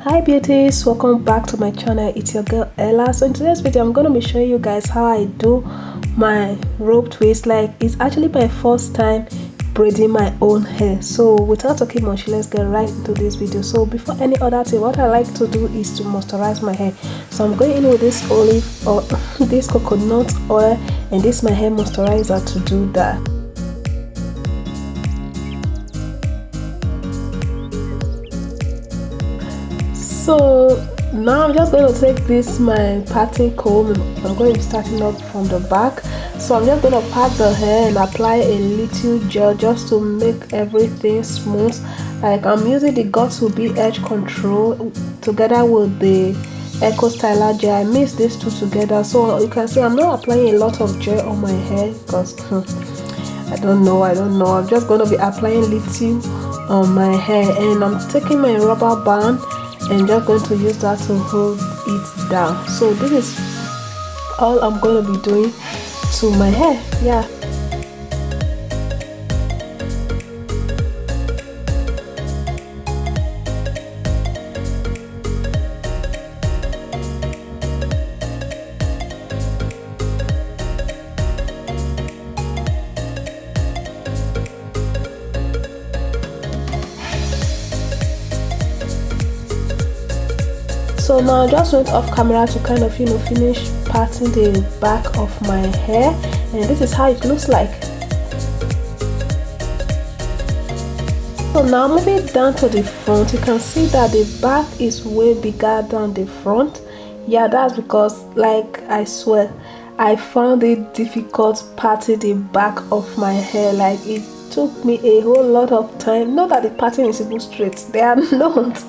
Hi beauties, welcome back to my channel. It's your girl Ella. So in today's video I'm going to be showing you guys how I do my rope twist. Like, it's actually my first time braiding my own hair. So without talking much, let's get right into this video. So before any other thing, what I like to do is to moisturize my hair. So I'm going in with this olive or this coconut oil, and this is my hair moisturizer to do that. So now I'm just going to take this my parting comb. I'm going to be starting up from the back. So I'm just going to pat the hair and apply a little gel just to make everything smooth. Like, I'm using the Got2b edge control together with the Eco Styler gel. I mix these two together, so you can see I'm not applying a lot of gel on my hair because I don't know. I'm just going to be applying little on my hair, and I'm taking my rubber band and just going to use that to hold it down. So this is all I'm going to be doing to my hair. Yeah. So now I just went off camera to kind of finish parting the back of my hair, and this is how it looks like. So now moving down to the front, you can see that the back is way bigger than the front. Yeah, that's because, like, I swear I found it difficult parting the back of my hair. Like, it took me a whole lot of time. Not that the parting is even straight, they are not.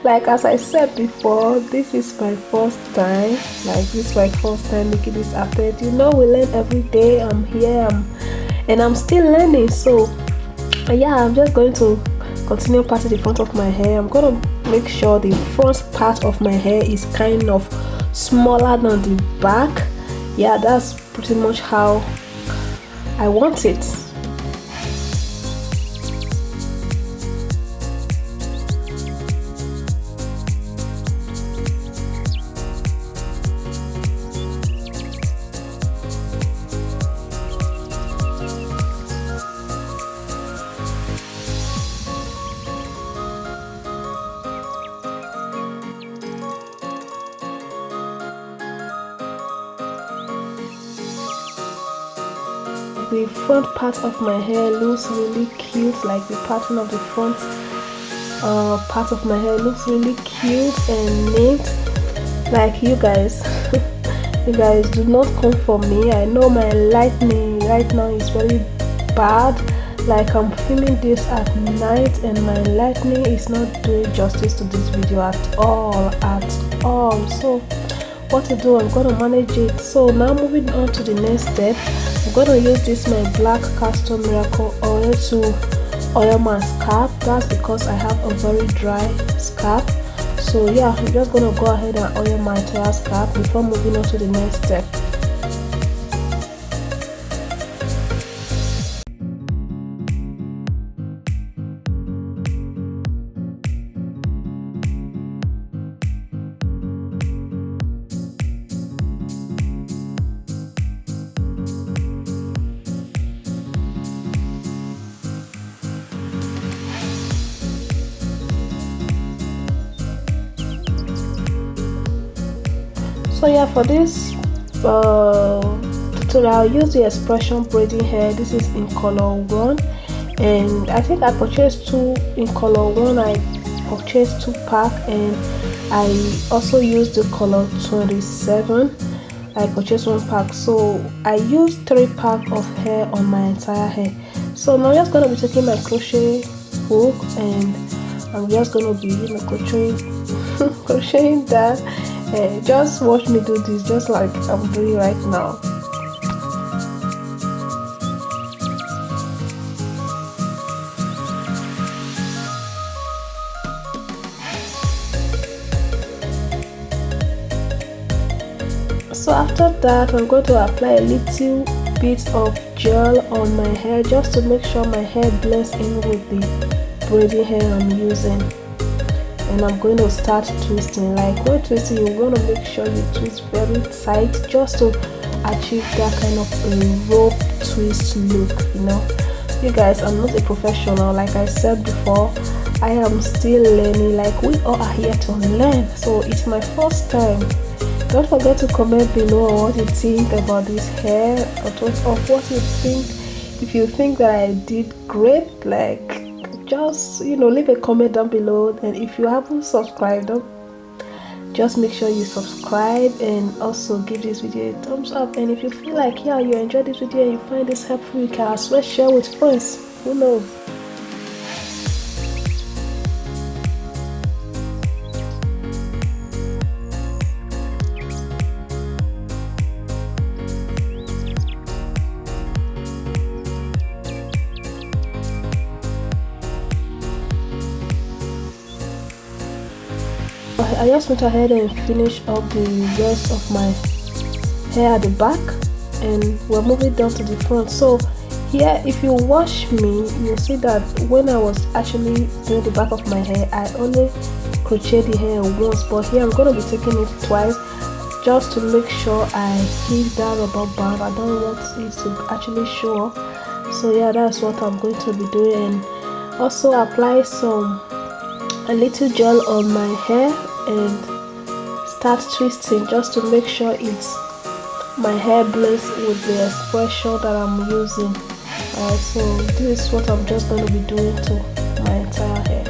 Like, as I said before, this is my first time. Like, this is my first time making this update. You know, we learn every day. I'm here and I'm still learning. So yeah, I'm just going to continue parting the front of my hair. I'm going to make sure the front part of my hair is kind of smaller than the back. Yeah, that's pretty much how I want it. The front part of my hair looks really cute. Like, the pattern of the front part of my hair looks really cute and neat. Like, you guys you guys do not come for me. I know my lighting right now is very bad. Like, I'm filming this at night and my lighting is not doing justice to this video at all. So what to do, I'm gonna manage it. So now moving on to the next step, I'm gonna use this my black castor miracle oil to oil my scalp. That's because I have a very dry scalp. So yeah, I'm just gonna go ahead and oil my entire scalp before moving on to the next step. So yeah, for this tutorial I'll use the expression braiding hair. This is in color 1, and I think I purchased 2 in color 1. I purchased 2 pack, and I also used the color 27. I purchased 1 pack, so I used 3 pack of hair on my entire hair. So now I'm just gonna be taking my crochet hook, and I'm just gonna be crocheting that. Just watch me do this, just like I'm doing right now. So after that, I'm going to apply a little bit of gel on my hair just to make sure my hair blends in with the braiding hair I'm using. and I'm going to start twisting. Like when twisting, you want to make sure you twist very tight just to achieve that kind of a rope twist look, you know. You guys, I'm not a professional. Like I said before, I am still learning. Like we all are here to learn, so it's my first time. Don't forget to comment below what you think about this hair, or what you think. If you think that I did great, like just, you know, leave a comment down below. And if you haven't subscribed, just make sure you subscribe and also give this video a thumbs up. And if you feel like, yeah, you enjoyed this video and you find this helpful, you can as well share with friends. Who knows? I just went ahead and finished up the rest of my hair at the back, and we're moving down to the front. So here, if you watch me, you'll see that when I was actually doing the back of my hair, I only crochet the hair once, but here I'm going to be taking it twice just to make sure I keep that rubber band. I don't want it to actually show up. So yeah, that's what I'm going to be doing. And also apply a little gel on my hair and start twisting just to make sure my hair blends with the expression that I'm using. So this is what I'm just going to be doing to my entire hair.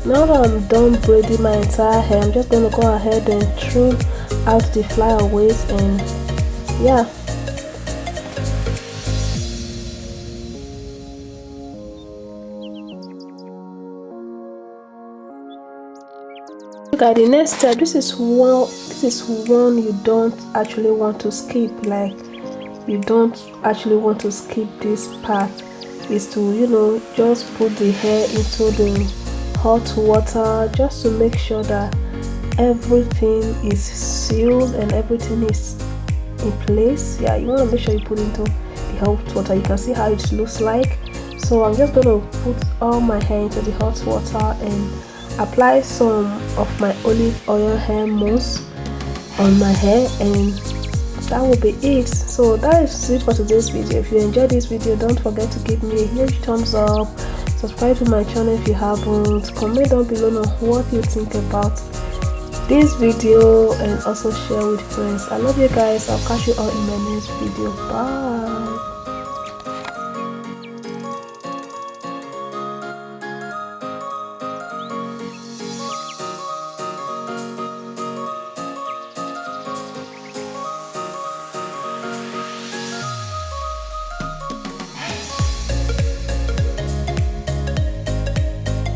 Now that I'm done braiding my entire hair, I'm just going to go ahead and trim out the flyaways, and yeah. Okay, the next step, this is one you don't actually want to skip. Like, you don't actually want to skip this part, is to, you know, just put the hair into the hot water just to make sure that everything is sealed and everything is in place. Yeah, you want to make sure you put into the hot water. You can see how it looks like. So I'm just going to put all my hair into the hot water and apply some of my olive oil hair mousse on my hair, and that will be it. So that is it for today's video. If you enjoyed this video, don't forget to give me a huge thumbs up, subscribe to my channel if you haven't, comment down below on what you think about this video, and also share with friends. I love you guys. I'll catch you all in my next video. Bye.